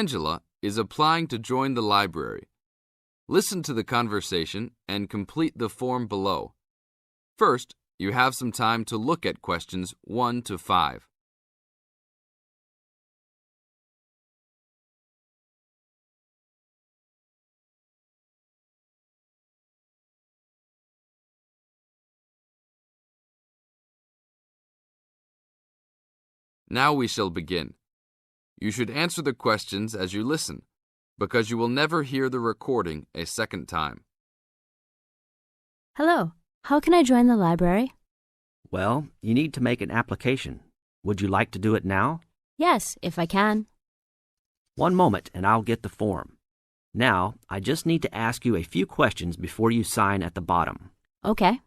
Angela is applying to join the library. Listen to the conversation and complete the form below. First, you have some time to look at questions 1 to 5. Now we shall begin. You should answer the questions as you listen, because you will never hear the recording a second time. Hello, how can I join the library? Well, you need to make an application. Would you like to do it now? Yes, if I can. One moment and I'll get the form. Now, I just need to ask you a few questions before you sign at the bottom. Okay.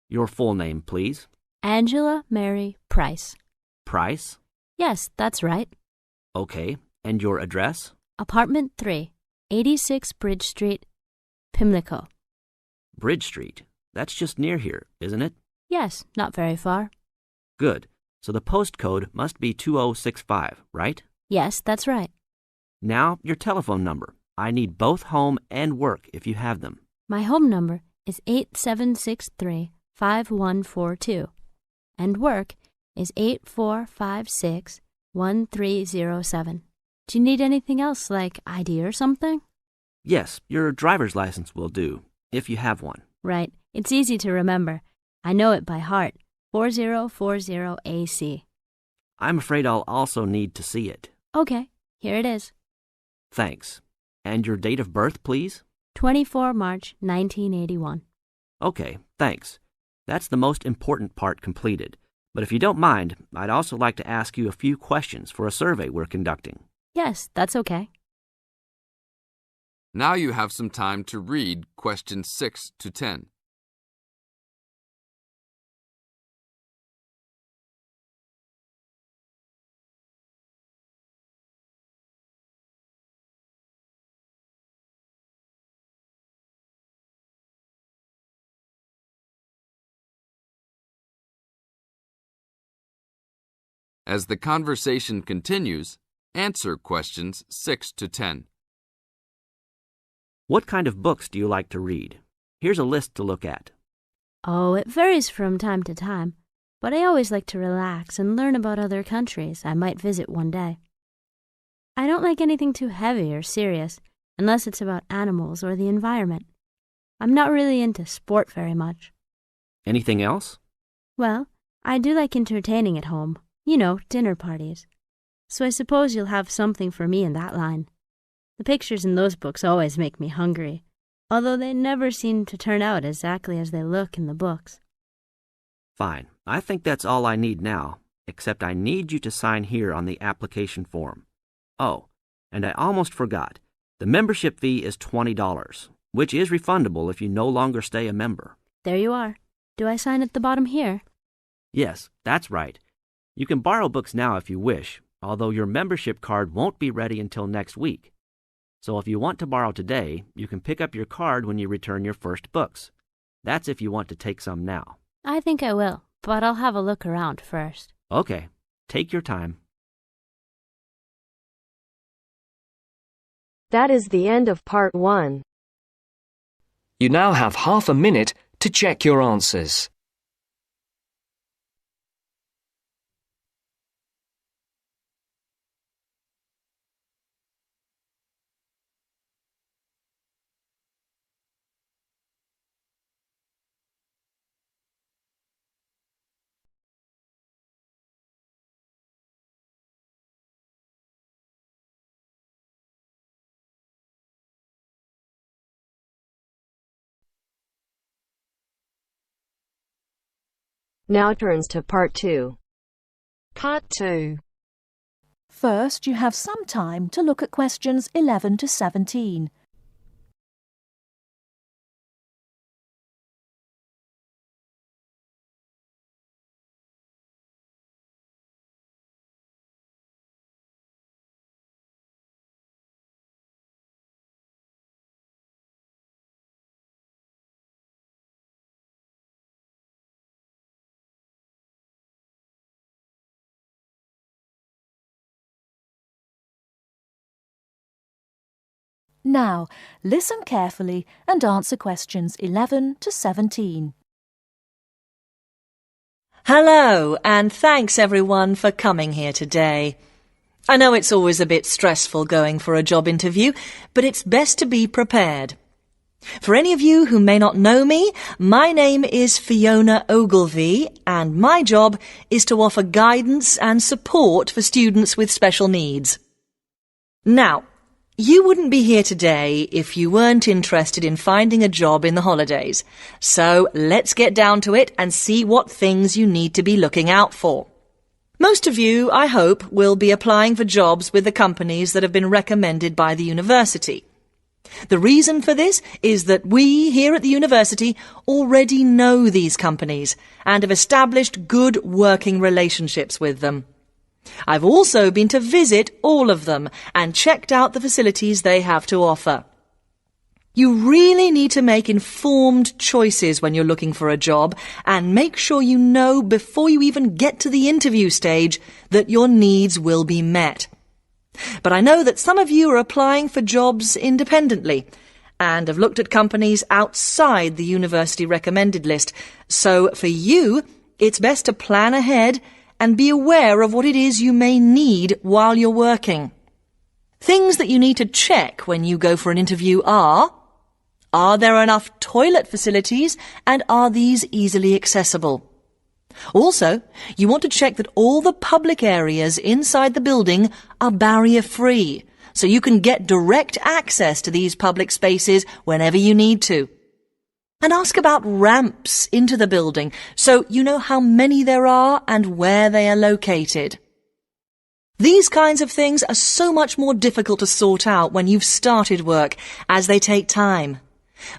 Your full name, please. Angela Mary Price. Price? Yes, that's right. Okay. And your address? Apartment 3, 86 Bridge Street, Pimlico. Bridge Street. That's just near here, isn't it? Yes, not very far. Good. So the postcode must be 2065, right? Yes, that's right. Now, your telephone number. I need both home and work if you have them. My home number is 8763-5142, and work is 8456-1307. Do you need anything else, like ID or something? Yes, your driver's license will do, if you have one. Right. It's easy to remember. I know it by heart. 4040AC. I'm afraid I'll also need to see it. Okay, here it is. Thanks. And your date of birth, please? 24 March 1981. Okay, thanks. That's the most important part completed. But if you don't mind, I'd also like to ask you a few questions for a survey we're conducting. Yes, that's okay. Now you have some time to read questions 6 to 10. As the conversation continues, answer questions 6 to 10. What kind of books do you like to read? Here's a list to look at. Oh, it varies from time to time, but I always like to relax and learn about other countries I might visit one day. I don't like anything too heavy or serious, unless it's about animals or the environment. I'm not really into sport very much. Anything else? Well, I do like entertaining at home. You know, dinner parties. So I suppose you'll have something for me in that line. The pictures in those books always make me hungry, although they never seem to turn out exactly as they look in the books. Fine. I think that's all I need now, except I need you to sign here on the application form. Oh, and I almost forgot. The membership fee is $20, which is refundable if you no longer stay a member. There you are. Do I sign at the bottom here? Yes, that's right. You can borrow books now if you wish, although your membership card won't be ready until next week. So if you want to borrow today, you can pick up your card when you return your first books. That's if you want to take some now. I think I will, but I'll have a look around first. Okay, take your time. That is the end of part 1. You now have half a minute to check your answers. Now turns to part 2. Part 2. First, you have some time to look at questions 11 to 17. Now, listen carefully and answer questions 11 to 17. Hello, and thanks everyone for coming here today. I know it's always a bit stressful going for a job interview, but it's best to be prepared. For any of you who may not know me, my name is Fiona Ogilvie, and my job is to offer guidance and support for students with special needs. Now, you wouldn't be here today if you weren't interested in finding a job in the holidays. So let's get down to it and see what things you need to be looking out for. Most of you, I hope, will be applying for jobs with the companies that have been recommended by the university. The reason for this is that we here at the university already know these companies and have established good working relationships with them. I've also been to visit all of them and checked out the facilities they have to offer. You really need to make informed choices when you're looking for a job and make sure you know before you even get to the interview stage that your needs will be met. But I know that some of you are applying for jobs independently and have looked at companies outside the university recommended list. So for you, it's best to plan ahead and be aware of what it is you may need while you're working. Things that you need to check when you go for an interview are there enough toilet facilities and are these easily accessible? Also, you want to check that all the public areas inside the building are barrier-free, so you can get direct access to these public spaces whenever you need to. And ask about ramps into the building, so you know how many there are and where they are located. These kinds of things are so much more difficult to sort out when you've started work, as they take time.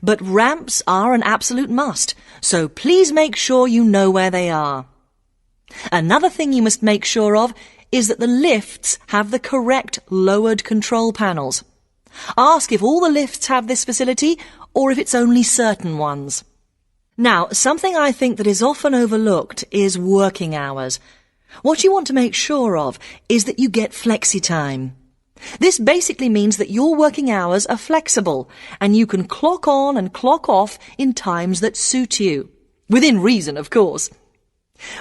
But ramps are an absolute must, so please make sure you know where they are. Another thing you must make sure of is that the lifts have the correct lowered control panels. Ask if all the lifts have this facility or if it's only certain ones. Now, something I think that is often overlooked is working hours. What you want to make sure of is that you get flexi time. This basically means that your working hours are flexible and you can clock on and clock off in times that suit you. Within reason, of course.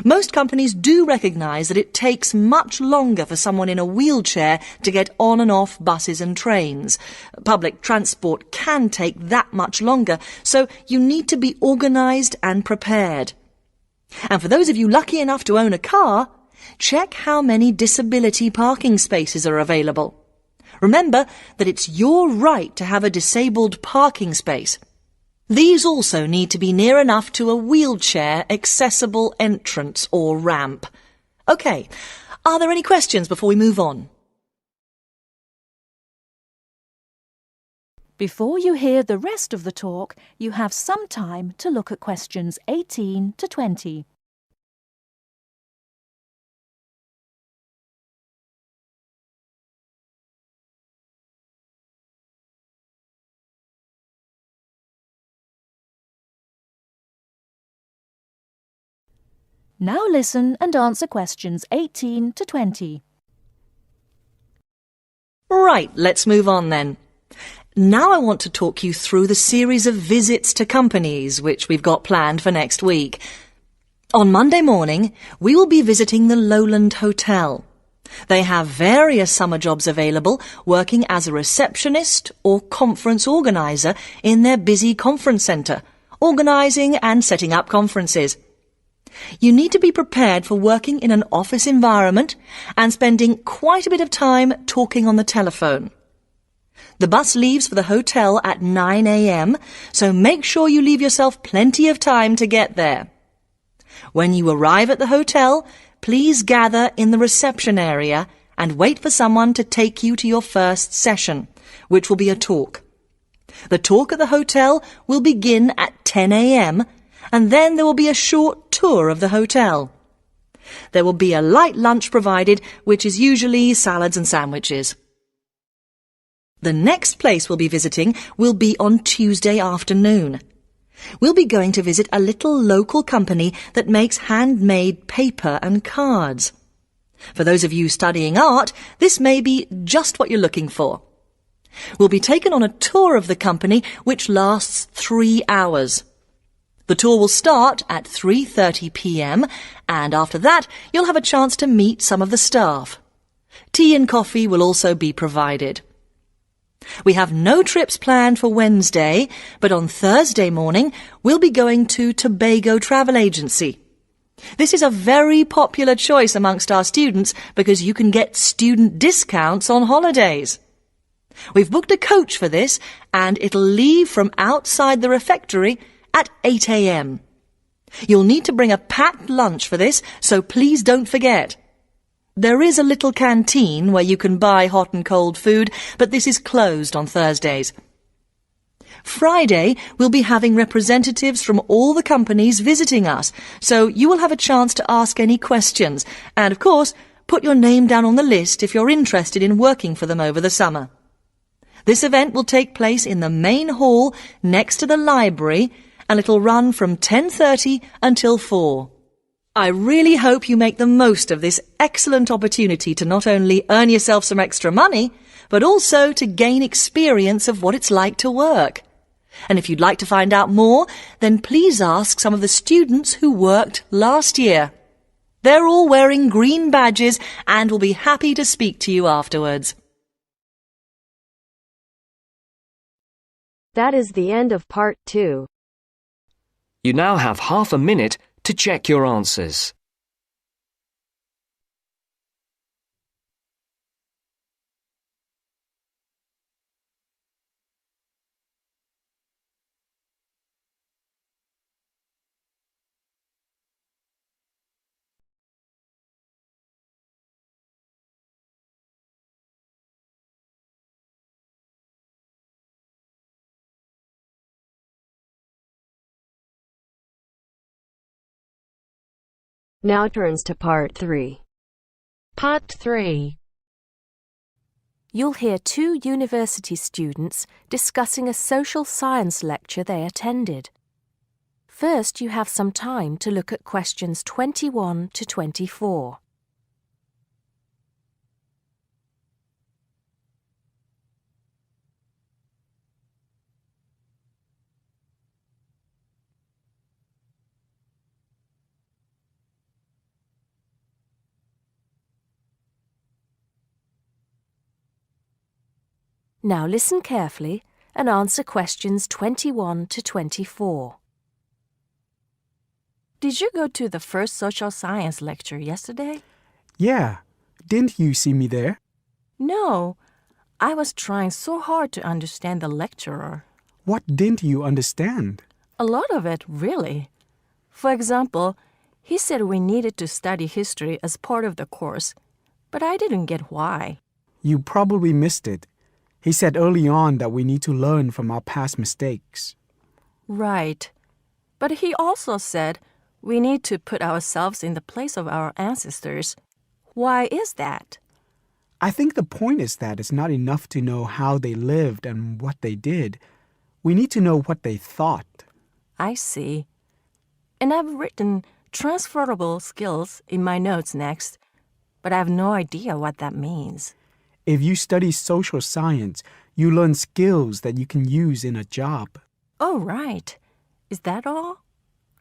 Most companies do recognise that it takes much longer for someone in a wheelchair to get on and off buses and trains. Public transport can take that much longer, so you need to be organised and prepared. And for those of you lucky enough to own a car, check how many disability parking spaces are available. Remember that it's your right to have a disabled parking space. These also need to be near enough to a wheelchair-accessible entrance or ramp. OK, are there any questions before we move on? Before you hear the rest of the talk, you have some time to look at questions 18 to 20. Now listen and answer questions 18 to 20. Right, let's move on then. Now I want to talk you through the series of visits to companies which we've got planned for next week. On Monday morning, we will be visiting the Lowland Hotel. They have various summer jobs available, working as a receptionist or conference organiser in their busy conference centre, organising and setting up conferences. You need to be prepared for working in an office environment and spending quite a bit of time talking on the telephone. The bus leaves for the hotel at 9 a.m, so make sure you leave yourself plenty of time to get there. When you arrive at the hotel, please gather in the reception area and wait for someone to take you to your first session, which will be a talk. The talk at the hotel will begin at 10 a.m, and then there will be a short tour of the hotel. There will be a light lunch provided, which is usually salads and sandwiches. The next place we'll be visiting will be on Tuesday afternoon. We'll be going to visit a little local company that makes handmade paper and cards. For those of you studying art, this may be just what you're looking for. We'll be taken on a tour of the company which lasts 3 hours. The tour will start at 3:30 p.m. and after that you'll have a chance to meet some of the staff. Tea and coffee will also be provided. We have no trips planned for Wednesday, but on Thursday morning we'll be going to Tobago Travel Agency. This is a very popular choice amongst our students because you can get student discounts on holidays. We've booked a coach for this and it'll leave from outside the refectory at 8 a.m. You'll need to bring a packed lunch for this, so please don't forget. There is a little canteen where you can buy hot and cold food, but this is closed on Thursdays. Friday, we'll be having representatives from all the companies visiting us, so you will have a chance to ask any questions, and of course, put your name down on the list if you're interested in working for them over the summer. This event will take place in the main hall next to the library, and it'll run from 10:30 until 4. I really hope you make the most of this excellent opportunity to not only earn yourself some extra money, but also to gain experience of what it's like to work. And if you'd like to find out more, then please ask some of the students who worked last year. They're all wearing green badges and will be happy to speak to you afterwards. That is the end of part 2. You now have half a minute to check your answers. Now turns to part 3. Part 3. You'll hear 2 university students discussing a social science lecture they attended. First, you have some time to look at questions 21 to 24. Now listen carefully and answer questions 21 to 24. Did you go to the first social science lecture yesterday? Yeah. Didn't you see me there? No. I was trying so hard to understand the lecturer. What didn't you understand? A lot of it, really. For example, he said we needed to study history as part of the course, but I didn't get why. You probably missed it. He said early on that we need to learn from our past mistakes. Right. But he also said we need to put ourselves in the place of our ancestors. Why is that? I think the point is that it's not enough to know how they lived and what they did. We need to know what they thought. I see. And I've written transferable skills in my notes next, but I have no idea what that means. If you study social science, you learn skills that you can use in a job. Oh, right. Is that all?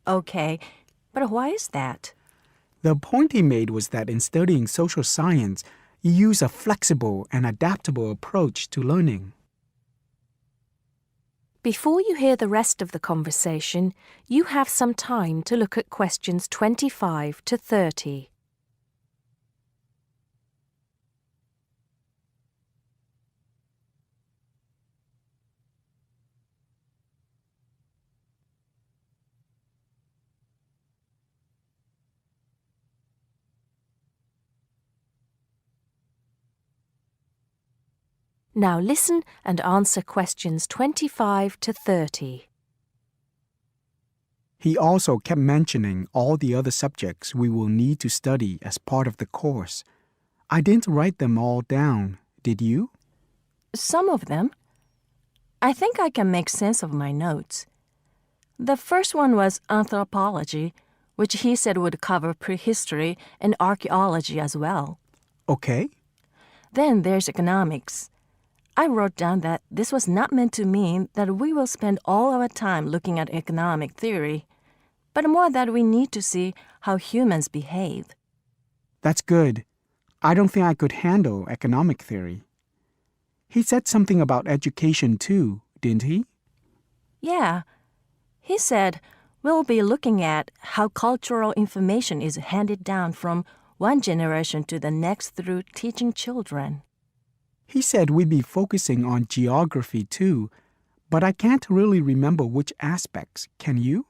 Okay, but why is that? The point he made was that in studying social science, you use a flexible and adaptable approach to learning. Before you hear the rest of the conversation, you have some time to look at questions 25 to 30. Now listen and answer questions 25 to 30. He also kept mentioning all the other subjects we will need to study as part of the course. I didn't write them all down, did you? Some of them. I think I can make sense of my notes. The first one was anthropology, which he said would cover prehistory and archaeology as well. Okay. Then there's economics. I wrote down that this was not meant to mean that we will spend all our time looking at economic theory, but more that we need to see how humans behave. That's good. I don't think I could handle economic theory. He said something about education too, didn't he? Yeah. He said we'll be looking at how cultural information is handed down from one generation to the next through teaching children. He said we'd be focusing on geography too, but I can't really remember which aspects. Can you?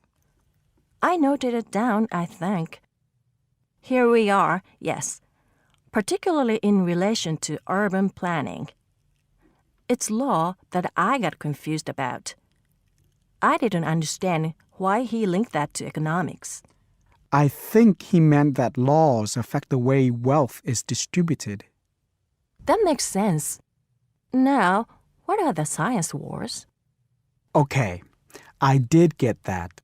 I noted it down, I think. Here we are, yes, particularly in relation to urban planning. It's law that I got confused about. I didn't understand why he linked that to economics. I think he meant that laws affect the way wealth is distributed. That makes sense. Now, what are the science wars? Okay, I did get that.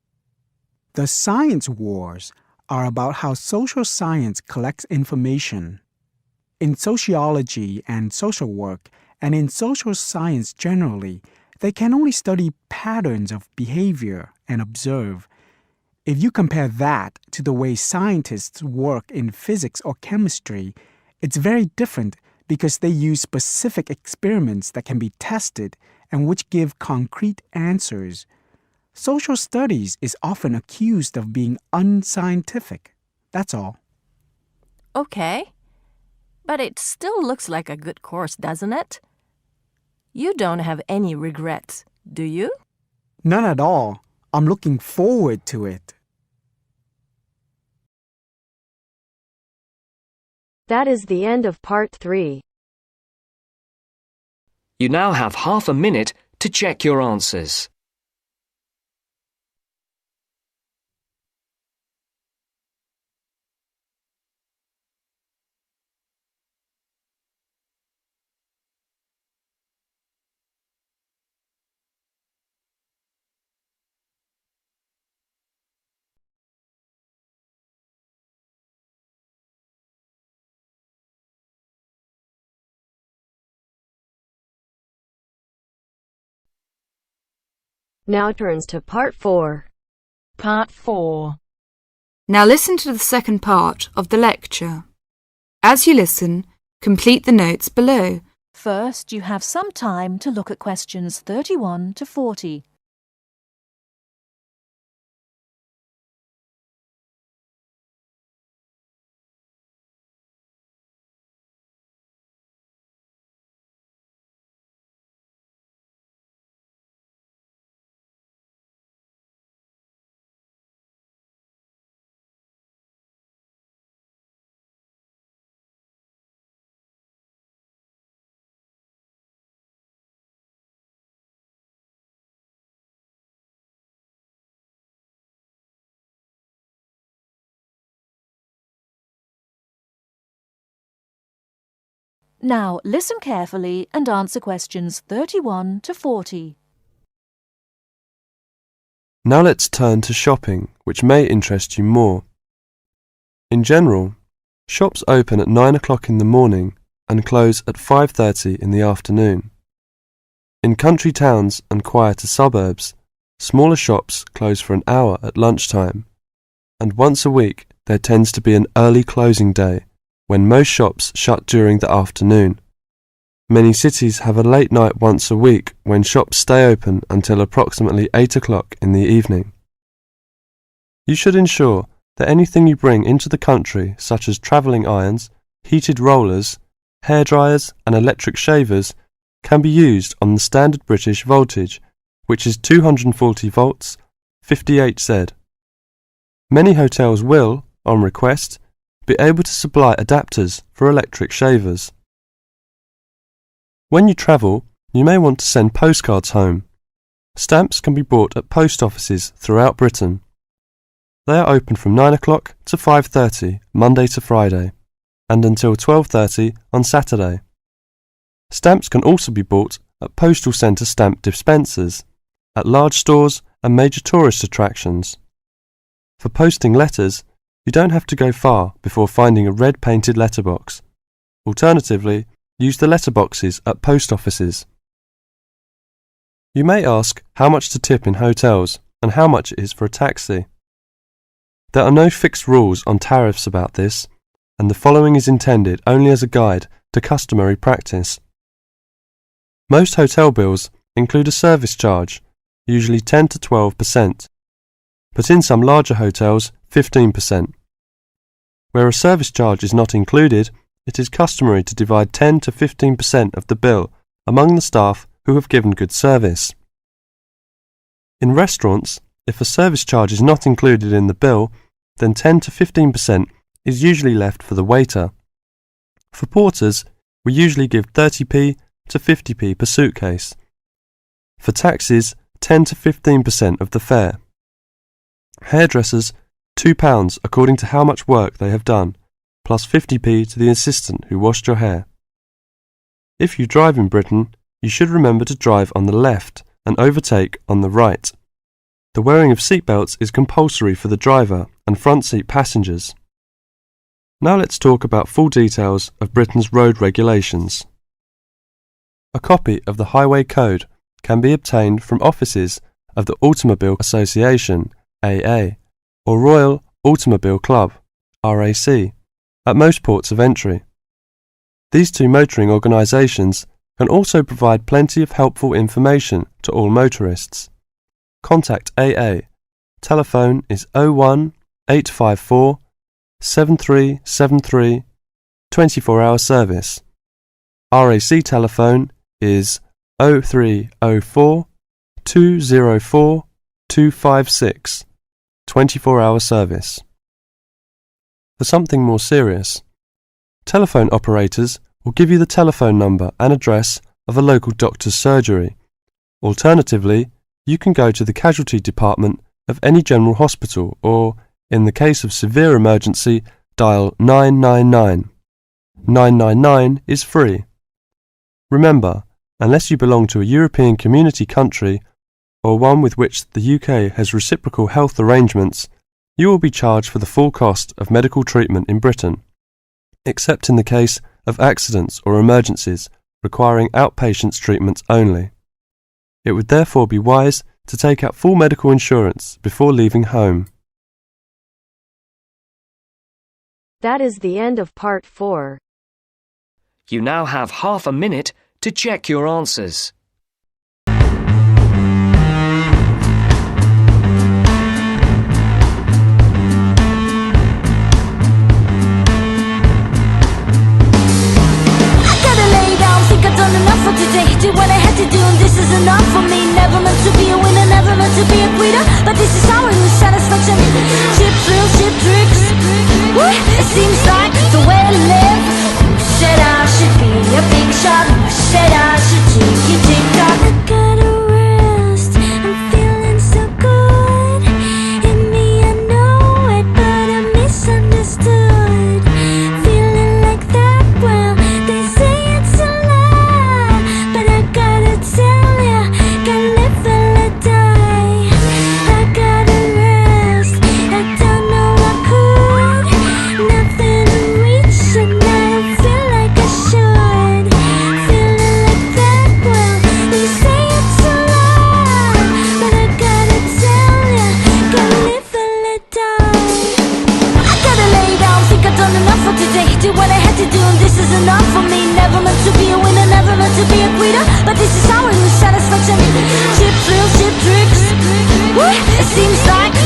The science wars are about how social science collects information. In sociology and social work, and in social science generally, they can only study patterns of behavior and observe. If you compare that to the way scientists work in physics or chemistry, it's very different because they use specific experiments that can be tested and which give concrete answers. Social studies is often accused of being unscientific. That's all. Okay. But it still looks like a good course, doesn't it? You don't have any regrets, do you? None at all. I'm looking forward to it. That is the end of part 3. You now have half a minute to check your answers. Now turns to part 4. Part 4. Now listen to the second part of the lecture. As you listen, complete the notes below. First, you have some time to look at questions 31 to 40. Now listen carefully and answer questions 31 to 40. Now let's turn to shopping, which may interest you more. In general, shops open at 9 o'clock in the morning and close at 5:30 in the afternoon. In country towns and quieter suburbs, smaller shops close for an hour at lunchtime, and once a week there tends to be an early closing day when most shops shut during the afternoon. Many cities have a late night once a week when shops stay open until approximately 8 o'clock in the evening. You should ensure that anything you bring into the country, such as travelling irons, heated rollers, hair dryers and electric shavers, can be used on the standard British voltage, which is 240 volts, 58 Z. Many hotels will, on request, be able to supply adapters for electric shavers. When you travel, you may want to send postcards home. Stamps can be bought at post offices throughout Britain. They are open from 9 o'clock to 5:30 Monday to Friday, and until 12:30 on Saturday. Stamps can also be bought at postal centre stamp dispensers, at large stores and major tourist attractions. For posting letters, you don't have to go far before finding a red painted letterbox. Alternatively, use the letterboxes at post offices. You may ask how much to tip in hotels and how much it is for a taxi. There are no fixed rules on tariffs about this, and the following is intended only as a guide to customary practice. Most hotel bills include a service charge, usually 10 to 12%, but in some larger hotels 15%. Where a service charge is not included, it is customary to divide 10 to 15% of the bill among the staff who have given good service. In restaurants, if a service charge is not included in the bill, then 10 to 15% is usually left for the waiter. For porters, we usually give 30p to 50p per suitcase. For taxis, 10 to 15% of the fare. Hairdressers, £2 according to how much work they have done, plus 50p to the assistant who washed your hair. If you drive in Britain, you should remember to drive on the left and overtake on the right. The wearing of seatbelts is compulsory for the driver and front seat passengers. Now let's talk about full details of Britain's road regulations. A copy of the Highway Code can be obtained from offices of the Automobile Association, AA, or Royal Automobile Club, RAC, at most ports of entry. These two motoring organisations can also provide plenty of helpful information to all motorists. Contact AA. Telephone is 01 854 7373, 24-hour service. RAC telephone is 0304 204 256, 24-hour service. For something more serious, telephone operators will give you the telephone number and address of a local doctor's surgery. Alternatively, you can go to the casualty department of any general hospital or, in the case of severe emergency, dial 999. 999 is free. Remember, unless you belong to a European Community country or one with which the UK has reciprocal health arrangements, you will be charged for the full cost of medical treatment in Britain, except in the case of accidents or emergencies requiring outpatients treatments only. It would therefore be wise to take out full medical insurance before leaving home. That is the end of part 4. You now have half a minute to check your answers. Did what I had to do and this is enough for me. Never meant to be a winner, never meant to be a quitter, but this is how I lose satisfaction. Chip thrills, chip tricks. Woo! It seems like the way to live. Who said I should be a big shot? Who said I should take it tick-tock? I gotta rest, I'm feeling so good. In me I know it, but I'm misunderstood. Feeling like that, well, they say it's a lie, but I gotta tell ya, gotta live or let die. I gotta rest, I don't know I could. Nothing to reach and I don't feel like I should. Feeling like that, well, they say it's a lie, but I gotta tell ya, gotta live or let die. I gotta lay down, think I've done enough for today. Did what I had to do and this is enough for me. Never meant to be a winner, never meant to be a quitter, but this is how I lose satisfaction. Chip thrills, chip tricks. Woo! It seems like